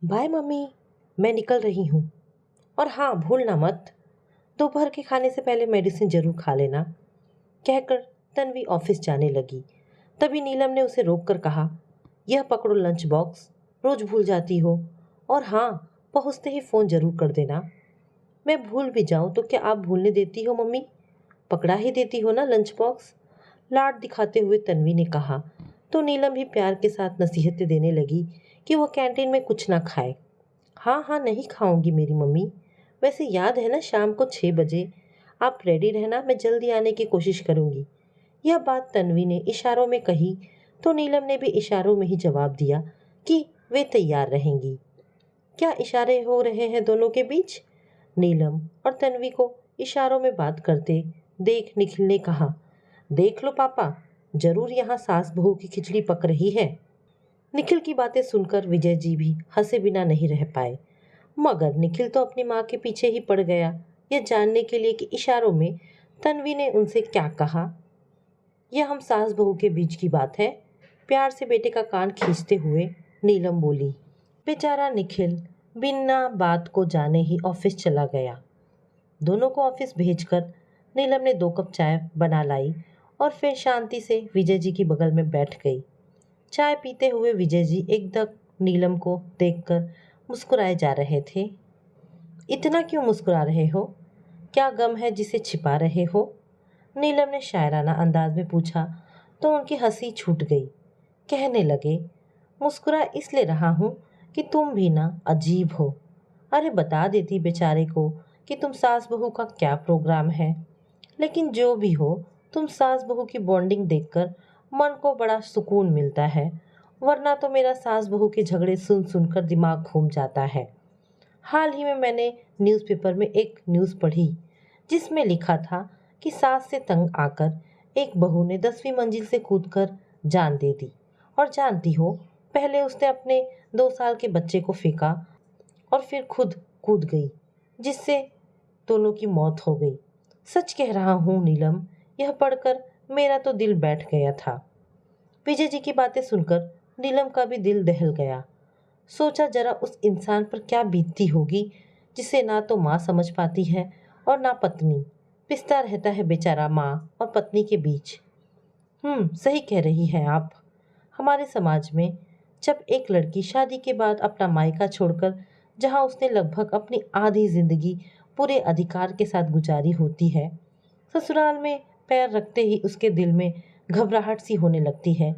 Bye mummy, मैं निकल रही हूँ। और हाँ, भूलना मत, दोपहर के खाने से पहले मेडिसिन जरूर खा लेना। कहकर तन्वी ऑफिस जाने लगी। तभी नीलम ने उसे रोककर कहा, यह पकड़ो लंच बॉक्स, रोज भूल जाती हो। और हाँ, पहुँचते ही फ़ोन जरूर कर देना। मैं भूल भी जाऊँ तो क्या आप भूलने देती हो मम्मी? पकड़ा ही देती हो ना लंच बॉक्स? लाड दिखाते हुए तन्वी ने कहा। तो नीलम भी प्यार के साथ नसीहतें देने लगी कि वो कैंटीन में कुछ ना खाए। हाँ हाँ, नहीं खाऊंगी मेरी मम्मी। वैसे याद है ना, शाम को 6 बजे आप रेडी रहना, मैं जल्दी आने की कोशिश करूंगी। यह बात तन्वी ने इशारों में कही तो नीलम ने भी इशारों में ही जवाब दिया कि वे तैयार रहेंगी। क्या इशारे हो रहे हैं दोनों के बीच? नीलम और तन्वी को इशारों में बात करते देख निखिल ने कहा, देख लो पापा, जरूर यहाँ सास बहू की खिचड़ी पक रही है। निखिल की बातें सुनकर विजय जी भी हंसे बिना नहीं रह पाए। मगर निखिल तो अपनी माँ के पीछे ही पड़ गया, यह जानने के लिए कि इशारों में तन्वी ने उनसे क्या कहा। यह हम सास बहू के बीच की बात है। प्यार से बेटे का कान खींचते हुए नीलम बोली। बेचारा निखिल बिना बात को जाने ही ऑफिस चला गया। दोनों को ऑफिस भेजकर नीलम ने 2 कप चाय बना लाई और फिर शांति से विजय जी के बगल में बैठ गई। चाय पीते हुए विजय जी एकदम नीलम को देखकर मुस्कुराए जा रहे थे। इतना क्यों मुस्कुरा रहे हो? क्या गम है जिसे छिपा रहे हो? नीलम ने शायराना अंदाज में पूछा तो उनकी हंसी छूट गई। कहने लगे, मुस्कुरा इसलिए रहा हूँ कि तुम भी ना अजीब हो। अरे बता देती बेचारे को कि तुम सास बहू का क्या प्रोग्राम है। लेकिन जो भी हो, तुम सास बहू की बॉन्डिंग देखकर मन को बड़ा सुकून मिलता है। वरना तो मेरा सास बहू के झगड़े सुन सुनकर दिमाग घूम जाता है। हाल ही में मैंने न्यूज़पेपर में एक न्यूज़ पढ़ी जिसमें लिखा था कि सास से तंग आकर एक बहू ने 10वीं मंजिल से कूदकर जान दे दी। और जानती हो, पहले उसने अपने 2 साल के बच्चे को फेंका और फिर खुद कूद गई, जिससे दोनों की मौत हो गई। सच कह रहा हूँ नीलम, यह पढ़कर मेरा तो दिल बैठ गया था। विजय जी की बातें सुनकर नीलम का भी दिल दहल गया। सोचा जरा उस इंसान पर क्या बीतती होगी जिसे ना तो माँ समझ पाती है और ना पत्नी। पिसता रहता है बेचारा माँ और पत्नी के बीच। सही कह रही हैं आप। हमारे समाज में जब एक लड़की शादी के बाद अपना मायका छोड़कर, जहाँ उसने लगभग अपनी आधी जिंदगी पूरे अधिकार के साथ गुजारी होती है, ससुराल में पैर रखते ही उसके दिल में घबराहट सी होने लगती है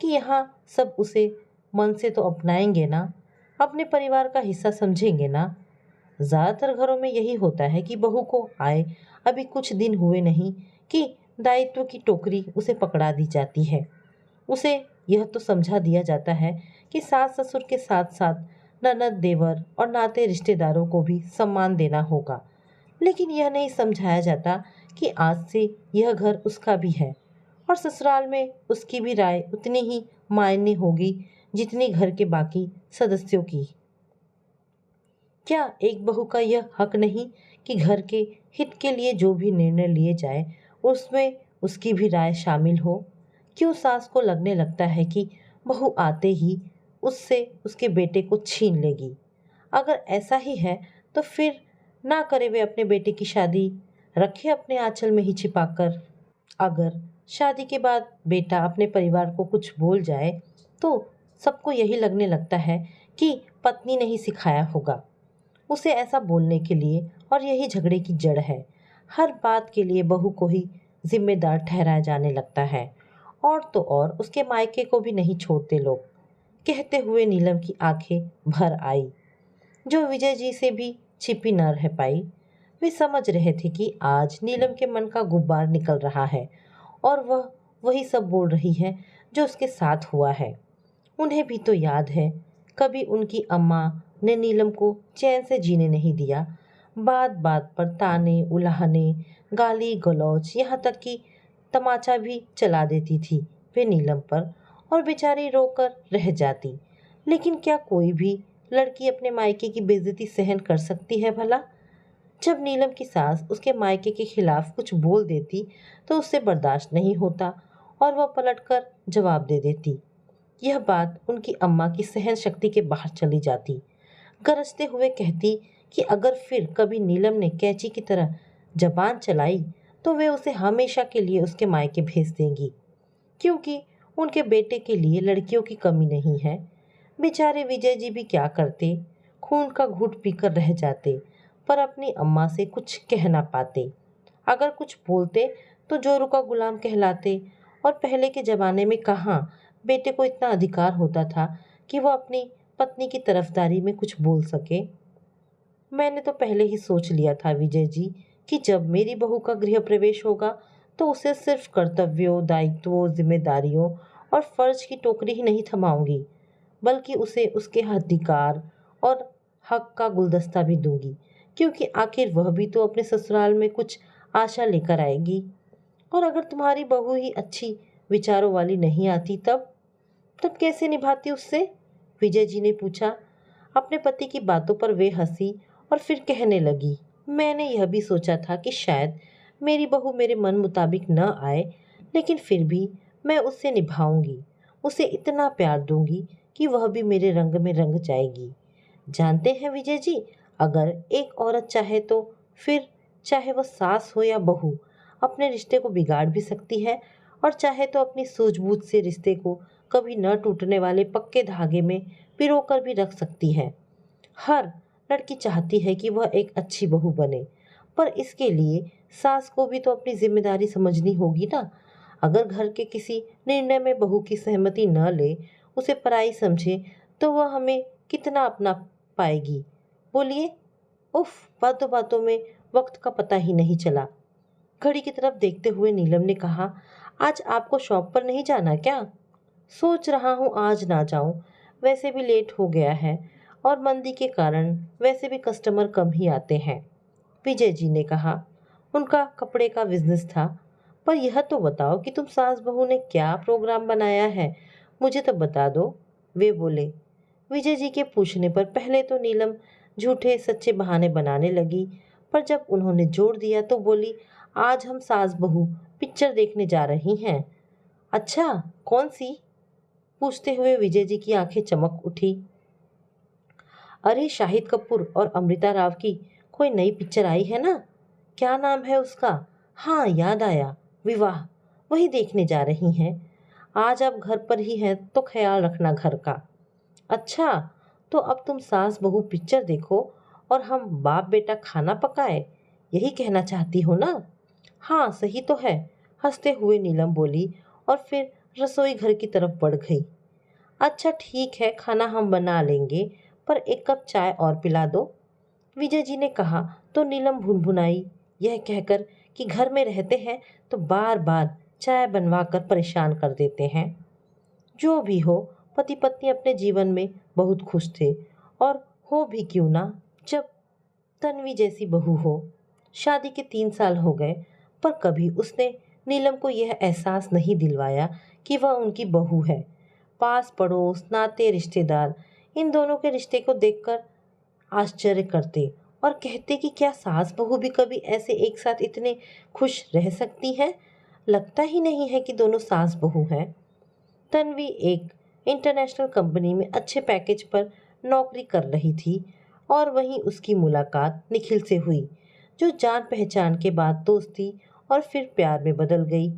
कि यहाँ सब उसे मन से तो अपनाएंगे ना, अपने परिवार का हिस्सा समझेंगे ना। ज़्यादातर घरों में यही होता है कि बहू को आए अभी कुछ दिन हुए नहीं कि दायित्व की टोकरी उसे पकड़ा दी जाती है। उसे यह तो समझा दिया जाता है कि सास ससुर के साथ साथ ननद देवर और नाते रिश्तेदारों को भी सम्मान देना होगा। लेकिन यह नहीं समझाया जाता कि आज से यह घर उसका भी है और ससुराल में उसकी भी राय उतनी ही मायने होगी जितनी घर के बाकी सदस्यों की। क्या एक बहू का यह हक नहीं कि घर के हित के लिए जो भी निर्णय लिए जाए उसमें उसकी भी राय शामिल हो? क्यों सास को लगने लगता है कि बहू आते ही उससे उसके बेटे को छीन लेगी? अगर ऐसा ही है तो फिर ना करे वे अपने बेटे की शादी, रखे अपने आंचल में ही छिपाकर। अगर शादी के बाद बेटा अपने परिवार को कुछ बोल जाए तो सबको यही लगने लगता है कि पत्नी ने ही सिखाया होगा उसे ऐसा बोलने के लिए और यही झगड़े की जड़ है। हर बात के लिए बहू को ही जिम्मेदार ठहराया जाने लगता है और तो और उसके मायके को भी नहीं छोड़ते लोग। कहते हुए नीलम की आंखें भर आई, जो विजय जी से भी छिपी न रह पाई। वे समझ रहे थे कि आज नीलम के मन का गुब्बार निकल रहा है और वह वही सब बोल रही है जो उसके साथ हुआ है। उन्हें भी तो याद है, कभी उनकी अम्मा ने नीलम को चैन से जीने नहीं दिया। बात बात पर ताने उलाहने, गाली गलौज, यहाँ तक कि तमाचा भी चला देती थी वे नीलम पर और बेचारी रोकर रह जाती। लेकिन क्या कोई भी लड़की अपने मायके की बेइज्जती सहन कर सकती है भला? जब नीलम की सास उसके मायके के खिलाफ कुछ बोल देती तो उससे बर्दाश्त नहीं होता और वह पलटकर जवाब दे देती। यह बात उनकी अम्मा की सहन शक्ति के बाहर चली जाती। गरजते हुए कहती कि अगर फिर कभी नीलम ने कैंची की तरह जबान चलाई तो वे उसे हमेशा के लिए उसके मायके भेज देंगी, क्योंकि उनके बेटे के लिए लड़कियों की कमी नहीं है। बेचारे विजय जी भी क्या करते, खून का घूंट पीकर रह जाते, पर अपनी अम्मा से कुछ कह ना पाते। अगर कुछ बोलते तो जोरू का गुलाम कहलाते। और पहले के ज़माने में कहाँ बेटे को इतना अधिकार होता था कि वो अपनी पत्नी की तरफदारी में कुछ बोल सके। मैंने तो पहले ही सोच लिया था विजय जी कि जब मेरी बहू का गृह प्रवेश होगा तो उसे सिर्फ कर्तव्यों, दायित्वों, जिम्मेदारियों और फर्ज की टोकरी ही नहीं थमाऊंगी, बल्कि उसे उसके अधिकार और हक का गुलदस्ता भी दूंगी, क्योंकि आखिर वह भी तो अपने ससुराल में कुछ आशा लेकर आएगी। और अगर तुम्हारी बहू ही अच्छी विचारों वाली नहीं आती तब तब कैसे निभाती उससे? विजय जी ने पूछा। अपने पति की बातों पर वे हंसी और फिर कहने लगी, मैंने यह भी सोचा था कि शायद मेरी बहू मेरे मन मुताबिक न आए, लेकिन फिर भी मैं उससे निभाऊंगी। उसे इतना प्यार दूंगी कि वह भी मेरे रंग में रंग जाएगी। जानते हैं विजय जी, अगर एक औरत चाहे तो फिर चाहे वह सास हो या बहू, अपने रिश्ते को बिगाड़ भी सकती है, और चाहे तो अपनी सूझबूझ से रिश्ते को कभी न टूटने वाले पक्के धागे में पिरो कर भी रख सकती है। हर लड़की चाहती है कि वह एक अच्छी बहू बने, पर इसके लिए सास को भी तो अपनी जिम्मेदारी समझनी होगी ना। अगर घर के किसी निर्णय में बहू की सहमति न ले, उसे पराई समझे, तो वह हमें कितना अपना पाएगी? बोलिए। उफ, बातों बातों में वक्त का पता ही नहीं चला। घड़ी की तरफ देखते हुए नीलम ने कहा, आज आपको शॉप पर नहीं जाना क्या? सोच रहा हूँ आज ना जाऊं, वैसे भी लेट हो गया है और मंदी के कारण वैसे भी कस्टमर कम ही आते हैं, विजय जी ने कहा। उनका कपड़े का बिजनेस था। पर यह तो बताओ कि तुम सास बहू ने क्या प्रोग्राम बनाया है, मुझे तो बता दो, वे बोले। विजय जी के पूछने पर पहले तो नीलम झूठे सच्चे बहाने बनाने लगी, पर जब उन्होंने जोर दिया तो बोली, आज हम सास बहू पिक्चर देखने जा रही हैं। अच्छा, कौन सी? पूछते हुए विजय जी की आंखें चमक उठी। अरे, शाहिद कपूर और अमृता राव की कोई नई पिक्चर आई है ना, क्या नाम है उसका? हाँ, याद आया, विवाह। वही देखने जा रही हैं। आज आप घर पर ही हैं तो ख्याल रखना घर का। अच्छा, तो अब तुम सास बहू पिक्चर देखो और हम बाप बेटा खाना पकाए, यही कहना चाहती हो ना? हाँ, सही तो है, हंसते हुए नीलम बोली और फिर रसोई घर की तरफ बढ़ गई। अच्छा ठीक है, खाना हम बना लेंगे, पर एक कप चाय और पिला दो, विजय जी ने कहा। तो नीलम भुनभुनाई, यह कहकर कि घर में रहते हैं तो बार बार चाय बनवा कर परेशान कर देते हैं। जो भी हो, पति पत्नी अपने जीवन में बहुत खुश थे, और हो भी क्यों ना जब तन्वी जैसी बहू हो। शादी के 3 साल हो गए, पर कभी उसने नीलम को यह एहसास नहीं दिलवाया कि वह उनकी बहू है। पास पड़ोस, नाते रिश्तेदार इन दोनों के रिश्ते को देखकर आश्चर्य करते और कहते कि क्या सास बहू भी कभी ऐसे एक साथ इतने खुश रह सकती हैं? लगता ही नहीं है कि दोनों सास बहू हैं। तन्वी एक इंटरनेशनल कंपनी में अच्छे पैकेज पर नौकरी कर रही थी, और वहीं उसकी मुलाकात निखिल से हुई, जो जान पहचान के बाद दोस्ती और फिर प्यार में बदल गई।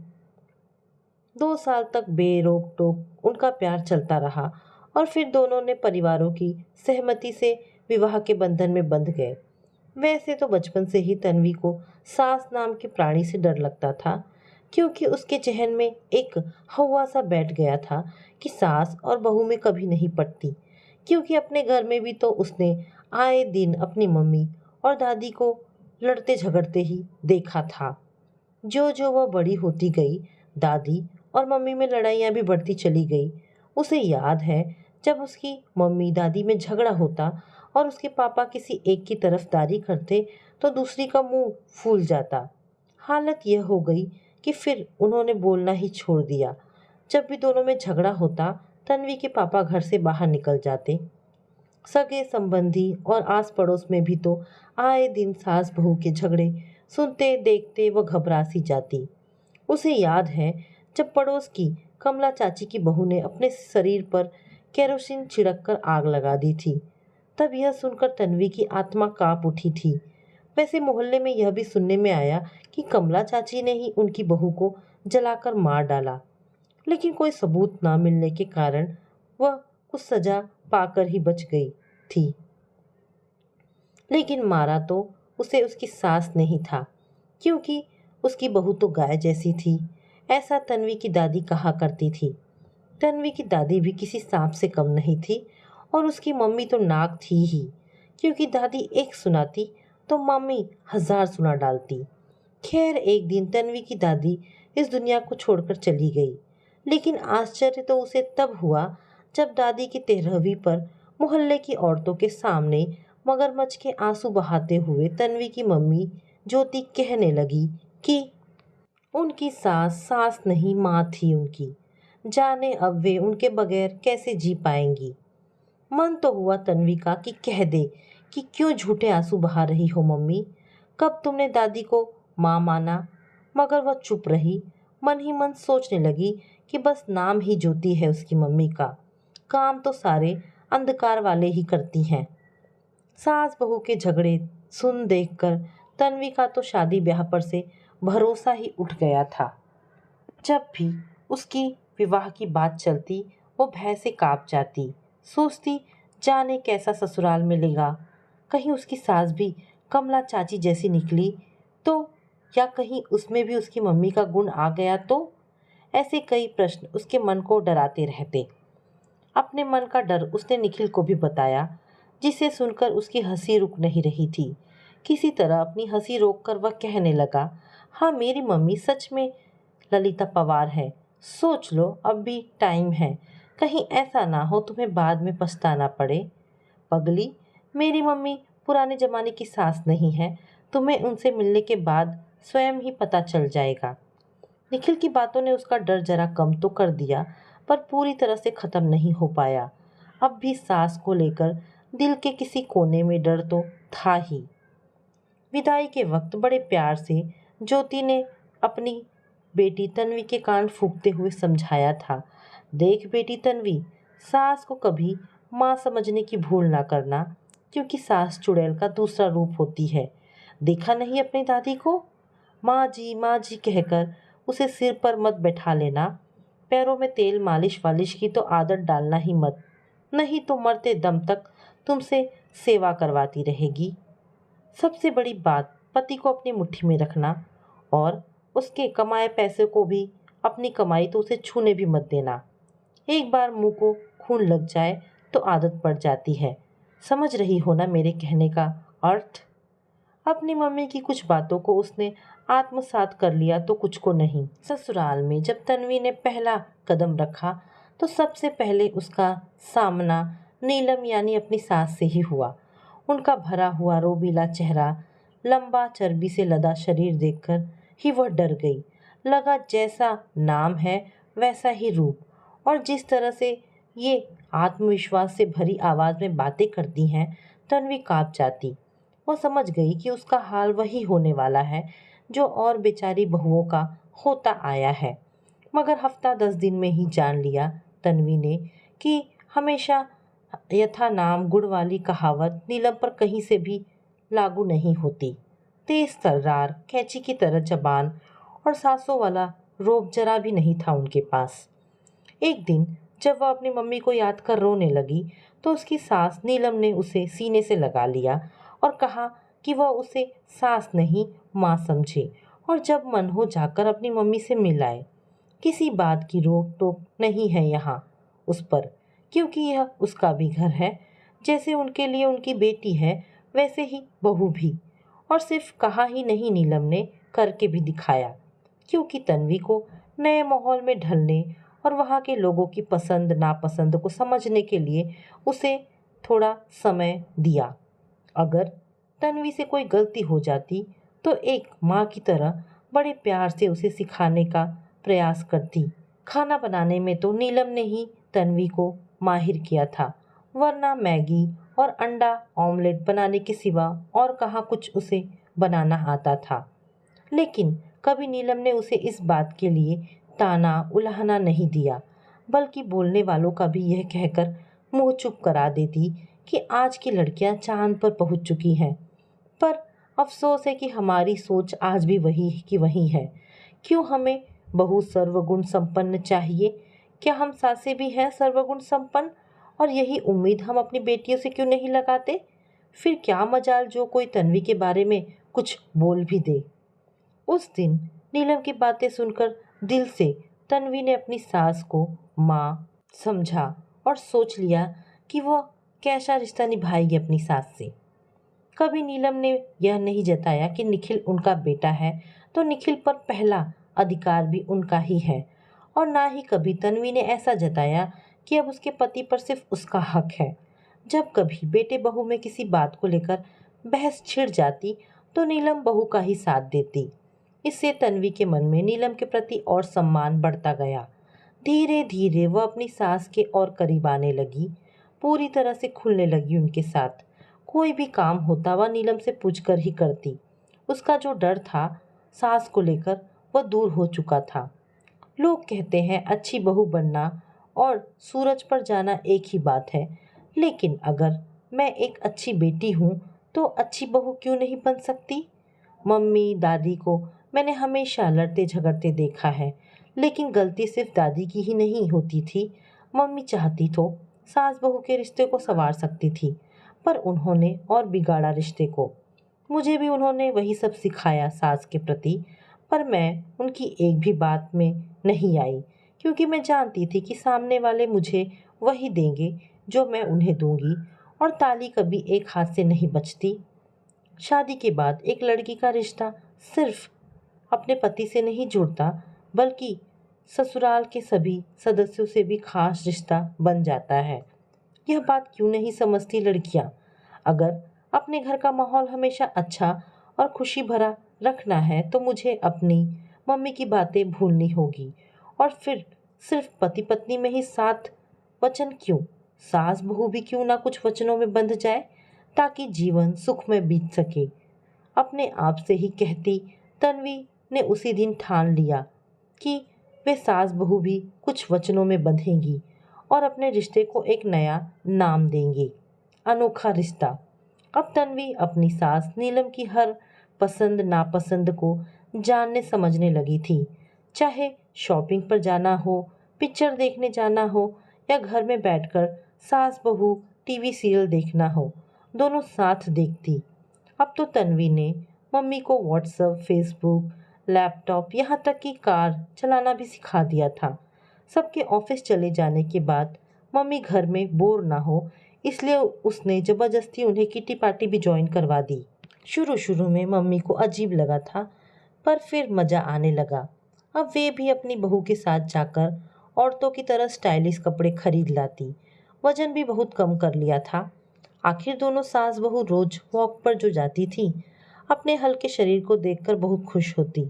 2 साल तक बेरोक टोक उनका प्यार चलता रहा, और फिर दोनों ने परिवारों की सहमति से विवाह के बंधन में बंध गए। वैसे तो बचपन से ही तन्वी को सास नाम के प्राणी से डर लगता था, क्योंकि उसके जहन में एक हौवा सा बैठ गया था कि सास और बहू में कभी नहीं पटती, क्योंकि अपने घर में भी तो उसने आए दिन अपनी मम्मी और दादी को लड़ते झगड़ते ही देखा था। जो जो वह बड़ी होती गई, दादी और मम्मी में लड़ाइयाँ भी बढ़ती चली गई। उसे याद है, जब उसकी मम्मी दादी में झगड़ा होता और उसके पापा किसी एक की तरफदारी करते तो दूसरी का मुंह फूल जाता। हालत यह हो गई कि फिर उन्होंने बोलना ही छोड़ दिया। जब भी दोनों में झगड़ा होता, तन्वी के पापा घर से बाहर निकल जाते। सगे संबंधी और आस पड़ोस में भी तो आए दिन सास बहू के झगड़े सुनते देखते वह घबरा सी जाती। उसे याद है, जब पड़ोस की कमला चाची की बहू ने अपने शरीर पर केरोसिन छिड़क कर आग लगा दी थी, तब यह सुनकर तन्वी की आत्मा कांप उठी थी। वैसे मोहल्ले में यह भी सुनने में आया कि कमला चाची ने ही उनकी बहू को जलाकर मार डाला, लेकिन कोई सबूत ना मिलने के कारण वह कुछ सजा पाकर ही बच गई थी। लेकिन मारा तो उसे उसकी सास नहीं था, क्योंकि उसकी बहू तो गाय जैसी थी, ऐसा तन्वी की दादी कहा करती थी। तन्वी की दादी भी किसी सांप से कम नहीं थी, और उसकी मम्मी तो नाक थी ही, क्योंकि दादी एक सुनाती तो मम्मी 1000 सुना डालती। खैर, एक दिन तन्वी की दादी इस दुनिया को छोड़कर चली गई, लेकिन आश्चर्य तो उसे तब हुआ जब दादी की 13वीं पर मोहल्ले की औरतों के सामने मगरमच्छ के आंसू बहाते हुए तन्वी की मम्मी ज्योति कहने लगी कि उनकी सास सास नहीं माँ थी उनकी, जाने अब वे उनके बगैर कैसे जी पाएंगी। मन तो हुआ तन्वी का कि कह दे कि क्यों झूठे आंसू बहा रही हो मम्मी, कब तुमने दादी को माँ माना, मगर वह चुप रही। मन ही मन सोचने लगी कि बस नाम ही ज्योति है उसकी मम्मी का, काम तो सारे अंधकार वाले ही करती हैं। सास बहू के झगड़े सुन देखकर तन्वी का तो शादी ब्याह पर से भरोसा ही उठ गया था। जब भी उसकी विवाह की बात चलती वो भय से कांप जाती, सोचती जाने कैसा ससुराल मिलेगा, कहीं उसकी सास भी कमला चाची जैसी निकली तो, या कहीं उसमें भी उसकी मम्मी का गुण आ गया तो। ऐसे कई प्रश्न उसके मन को डराते रहते। अपने मन का डर उसने निखिल को भी बताया, जिसे सुनकर उसकी हंसी रुक नहीं रही थी। किसी तरह अपनी हंसी रोककर वह कहने लगा, हाँ मेरी मम्मी सच में ललिता पवार है, सोच लो अब भी टाइम है, कहीं ऐसा ना हो तुम्हें बाद में पछताना पड़े। पगली, मेरी मम्मी पुराने जमाने की सास नहीं है, तुम्हें उनसे मिलने के बाद स्वयं ही पता चल जाएगा। निखिल की बातों ने उसका डर जरा कम तो कर दिया, पर पूरी तरह से खत्म नहीं हो पाया। अब भी सास को लेकर दिल के किसी कोने में डर तो था ही। विदाई के वक्त बड़े प्यार से ज्योति ने अपनी बेटी तन्वी के कान फूंकते हुए समझाया था, देख बेटी तन्वी, सास को कभी माँ समझने की भूल ना करना, क्योंकि सास चुड़ैल का दूसरा रूप होती है। देखा नहीं अपनी दादी को, माँ जी कहकर उसे सिर पर मत बैठा लेना, पैरों में तेल मालिश वालिश की तो आदत डालना ही मत, नहीं तो मरते दम तक तुमसे सेवा करवाती रहेगी। सबसे बड़ी बात, पति को अपनी मुट्ठी में रखना, और उसके कमाए पैसे को भी अपनी कमाई तो उसे छूने भी मत देना। एक बार मुंह को खून लग जाए तो आदत पड़ जाती है। समझ रही हो ना मेरे कहने का अर्थ। अपनी मम्मी की कुछ बातों को उसने आत्मसात कर लिया तो कुछ को नहीं। ससुराल में जब तन्वी ने पहला कदम रखा तो सबसे पहले उसका सामना नीलम यानी अपनी सास से ही हुआ। उनका भरा हुआ रोबीला चेहरा, लंबा चर्बी से लदा शरीर देखकर ही वह डर गई। लगा जैसा नाम है वैसा ही रूप, और जिस तरह से ये आत्मविश्वास से भरी आवाज़ में बातें करती हैं, तन्वी काँप जाती। वह समझ गई कि उसका हाल वही होने वाला है जो और बेचारी बहुओं का होता आया है। मगर हफ्ता 10 दिन में ही जान लिया तन्वी ने कि हमेशा यथा नाम गुण वाली कहावत नीलम पर कहीं से भी लागू नहीं होती। तेज तर्रार कैंची की तरह जबान और सांसों वाला रोब जरा भी नहीं था उनके पास। एक दिन जब वह अपनी मम्मी को याद कर रोने लगी तो उसकी सास नीलम ने उसे सीने से लगा लिया और कहा कि वह उसे सास नहीं माँ समझे, और जब मन हो जाकर अपनी मम्मी से मिलाए। किसी बात की रोक टोक नहीं है यहाँ उस पर, क्योंकि यह उसका भी घर है। जैसे उनके लिए उनकी बेटी है वैसे ही बहू भी। और सिर्फ कहा ही नहीं, नीलम ने करके भी दिखाया, क्योंकि तन्वी को नए माहौल में ढलने और वहाँ के लोगों की पसंद नापसंद को समझने के लिए उसे थोड़ा समय दिया। अगर तन्वी से कोई गलती हो जाती तो एक माँ की तरह बड़े प्यार से उसे सिखाने का प्रयास करती। खाना बनाने में तो नीलम ने ही तन्वी को माहिर किया था, वरना मैगी और अंडा ऑमलेट बनाने के सिवा और कहाँ कुछ उसे बनाना आता था। लेकिन कभी नीलम ने उसे इस बात के लिए ताना उलाहना नहीं दिया, बल्कि बोलने वालों का भी यह कहकर मुंह चुप करा देती कि आज की लड़कियां चांद पर पहुंच चुकी हैं। पर अफसोस है कि हमारी सोच आज भी वही की वही है। क्यों हमें बहू सर्वगुण संपन्न चाहिए? क्या हम सासे भी हैं सर्वगुण संपन्न? और यही उम्मीद हम अपनी बेटियों से क्यों नहीं लगाते? फिर क्या मजाल जो कोई तन्वी के बारे में कुछ बोल भी दे। उस दिन नीलम की बातें सुनकर दिल से तन्वी ने अपनी सास को माँ समझा और सोच लिया कि वह कैसा रिश्ता निभाएगी अपनी सास से। कभी नीलम ने यह नहीं जताया कि निखिल उनका बेटा है तो निखिल पर पहला अधिकार भी उनका ही है, और ना ही कभी तन्वी ने ऐसा जताया कि अब उसके पति पर सिर्फ उसका हक है। जब कभी बेटे बहू में किसी बात को लेकर बहस छिड़ जाती तो नीलम बहू का ही साथ देती। इससे तन्वी के मन में नीलम के प्रति और सम्मान बढ़ता गया। धीरे धीरे वह अपनी सास के और करीब आने लगी, पूरी तरह से खुलने लगी उनके साथ। कोई भी काम होता वह नीलम से पूछकर ही करती। उसका जो डर था सास को लेकर वह दूर हो चुका था। लोग कहते हैं अच्छी बहू बनना और सूरज पर जाना एक ही बात है, लेकिन अगर मैं एक अच्छी बेटी हूँ तो अच्छी बहू क्यों नहीं बन सकती? मम्मी दादी को मैंने हमेशा लड़ते झगड़ते देखा है, लेकिन गलती सिर्फ दादी की ही नहीं होती थी। मम्मी चाहती तो सास बहू के रिश्ते को संवार सकती थी, पर उन्होंने और बिगाड़ा रिश्ते को। मुझे भी उन्होंने वही सब सिखाया सास के प्रति, पर मैं उनकी एक भी बात में नहीं आई, क्योंकि मैं जानती थी कि सामने वाले मुझे वही देंगे जो मैं उन्हें दूंगी, और ताली कभी एक हाथ से नहीं बचती। शादी के बाद एक लड़की का रिश्ता सिर्फ अपने पति से नहीं जुड़ता, बल्कि ससुराल के सभी सदस्यों से भी खास रिश्ता बन जाता है। यह बात क्यों नहीं समझती लड़कियां? अगर अपने घर का माहौल हमेशा अच्छा और खुशी भरा रखना है तो मुझे अपनी मम्मी की बातें भूलनी होगी। और फिर सिर्फ पति पत्नी में ही सात वचन क्यों, सास बहू भी क्यों ना कुछ वचनों में बंध जाए, ताकि जीवन सुख में बीत सके। अपने आप से ही कहती तन्वी ने उसी दिन ठान लिया कि वे सास बहू भी कुछ वचनों में बंधेंगी और अपने रिश्ते को एक नया नाम देंगी, अनोखा रिश्ता। अब तन्वी अपनी सास नीलम की हर पसंद नापसंद को जानने समझने लगी थी। चाहे शॉपिंग पर जाना हो, पिक्चर देखने जाना हो, या घर में बैठकर सास बहू टीवी सीरियल देखना हो, दोनों साथ देखती। अब तो तन्वी ने मम्मी को व्हाट्सएप, फेसबुक, लैपटॉप, यहाँ तक कि कार चलाना भी सिखा दिया था। सबके ऑफिस चले जाने के बाद मम्मी घर में बोर ना हो, इसलिए उसने ज़बरदस्ती उन्हें किटी पार्टी भी ज्वाइन करवा दी। शुरू शुरू में मम्मी को अजीब लगा था, पर फिर मज़ा आने लगा। अब वे भी अपनी बहू के साथ जाकर औरतों की तरह स्टाइलिश कपड़े खरीद लाती। वजन भी बहुत कम कर लिया था। आखिर दोनों सास बहू रोज वॉक पर जो जाती थी, अपने हल्के शरीर को देखकर बहुत खुश होती।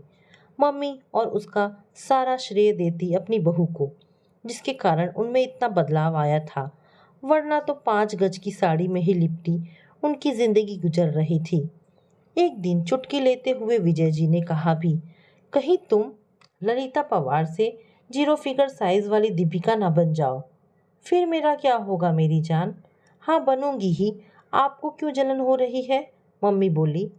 मम्मी और उसका सारा श्रेय देती अपनी बहू को, जिसके कारण उनमें इतना बदलाव आया था, वरना तो 5 गज की साड़ी में ही लिपटी उनकी जिंदगी गुजर रही थी। एक दिन चुटकी लेते हुए विजय जी ने कहा भी, कहीं तुम ललिता पवार से 0 फिगर साइज वाली दीपिका ना बन जाओ। फिर मेरा क्या होगा मेरी जान? हाँ बनूंगी ही, आपको क्यों जलन हो रही है? मम्मी बोली।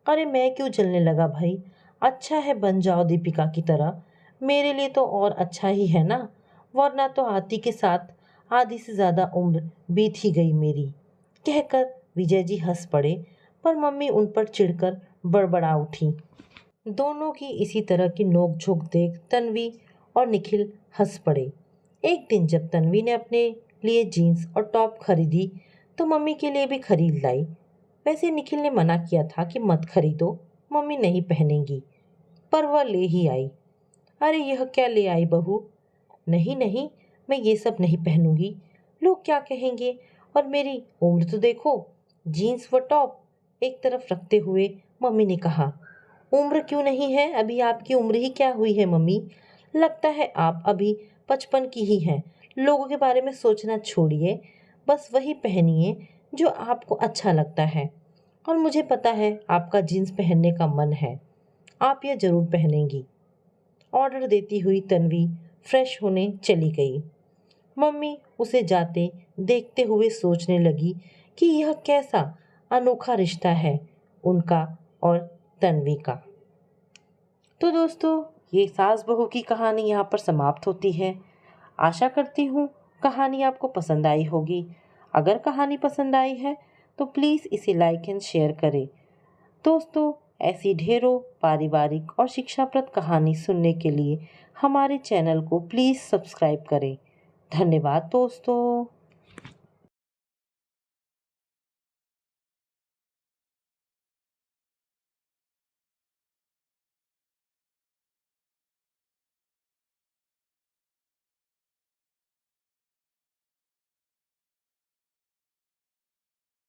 अरे मैं क्यों जलने लगा भाई, अच्छा है बन जाओ दीपिका की तरह, मेरे लिए तो और अच्छा ही है ना, वरना तो हाथी के साथ आधी से ज़्यादा उम्र बीत ही गई मेरी। कहकर विजय जी हंस पड़े, पर मम्मी उन पर चिढ़कर बड़बड़ा उठी। दोनों की इसी तरह की नोक-झोंक देख तन्वी और निखिल हंस पड़े। एक दिन जब तन्वी ने अपने लिए जीन्स और टॉप खरीदी तो मम्मी के लिए भी खरीद लाई। वैसे निखिल ने मना किया था कि मत खरीदो, मम्मी नहीं पहनेंगी, पर वह ले ही आई। अरे यह क्या ले आई बहू? नहीं नहीं, मैं ये सब नहीं पहनूंगी, लोग क्या कहेंगे, और मेरी उम्र तो देखो। जीन्स व टॉप एक तरफ रखते हुए मम्मी ने कहा, उम्र क्यों नहीं है, अभी आपकी उम्र ही क्या हुई है मम्मी? लगता है आप अभी 55 की ही हैं। लोगों के बारे में सोचना छोड़िए, बस वही पहनिए जो आपको अच्छा लगता है। और मुझे पता है आपका जीन्स पहनने का मन है, आप यह जरूर पहनेंगी। ऑर्डर देती हुई तन्वी फ्रेश होने चली गई। मम्मी उसे जाते देखते हुए सोचने लगी कि यह कैसा अनोखा रिश्ता है उनका और तन्वी का। तो दोस्तों, ये सास बहू की कहानी यहाँ पर समाप्त होती है। आशा करती हूँ कहानी आपको पसंद आई होगी। अगर कहानी पसंद आई है तो प्लीज़ इसे लाइक एंड शेयर करें। दोस्तों, ऐसी ढेरों पारिवारिक और शिक्षाप्रद कहानी सुनने के लिए हमारे चैनल को प्लीज़ सब्सक्राइब करें। धन्यवाद दोस्तों।